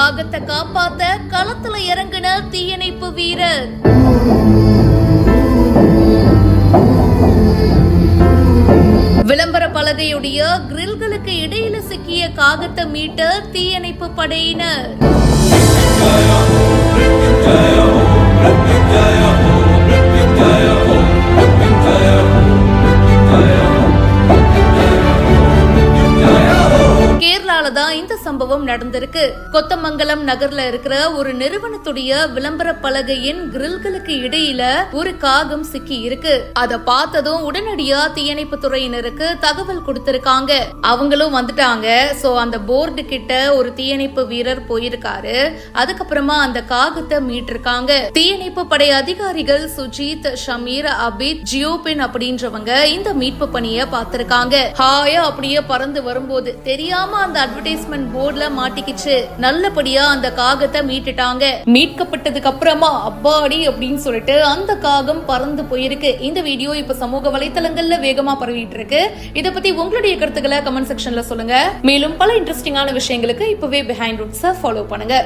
காகத்தை காப்பாத்த களத்துல இறங்கின தீயணைப்பு வீரர். விளம்பர பலகையுடைய கிரில்களுக்கு இடையில சிக்கிய காகத்தை மீட்ட தீயணைப்பு படையினர். தான் இந்த சம்பவம் நடந்திருக்கு. கொத்தமங்கலம் நகர்ல இருக்கிற ஒரு நிறுவனத்துடைய விளம்பர பலகையின் கிரில்களுக்கு இடையில ஒரு காகம் சிக்கி இருக்கு. அத பார்த்ததும் உடனடியா தீயணைப்பு துறையினருக்கு தகவல் கொடுத்திருக்காங்க. அவங்களும் வந்துட்டாங்க. சோ அந்த போர்டு கிட்ட ஒரு தீயணைப்பு வீரர் போயிருக்காரு. அதுக்கப்புறமா அந்த காகத்தை மீட்டிருக்காங்க. தீயணைப்பு படை அதிகாரிகள் சுஜித், ஷமீர், அபித், ஜியோபின் அப்படின்றவங்க இந்த மீட்பு பணியை பார்த்திருக்காங்க. ஹாயா அப்படியே பறந்து வரும்போது தெரியாம அந்த அட்வர்டைஸ்மெண்ட் போர்டுல மாட்டிக்கிச்சு. நல்லபடியா அந்த காகத்தை மீட்டுட்டாங்க. மீட்கப்பட்டதுக்கு அப்புறமா அப்பாடி அப்படின்னு சொல்லிட்டு அந்த காகம் பறந்து போயிருக்கு. இந்த வீடியோ இப்ப சமூக வலைத்தளங்கள்ல வேகமா பரவிட்டு இருக்கு. இத பத்தி உங்களுடைய கருத்துக்களை கமெண்ட் செக்ஷன்ல சொல்லுங்க. மேலும் பல இன்ட்ரெஸ்டிங்கான விஷயங்களுக்கு இப்பவே பிஹைண்ட் ரூட்ஸ் ஃபாலோ பண்ணுங்க.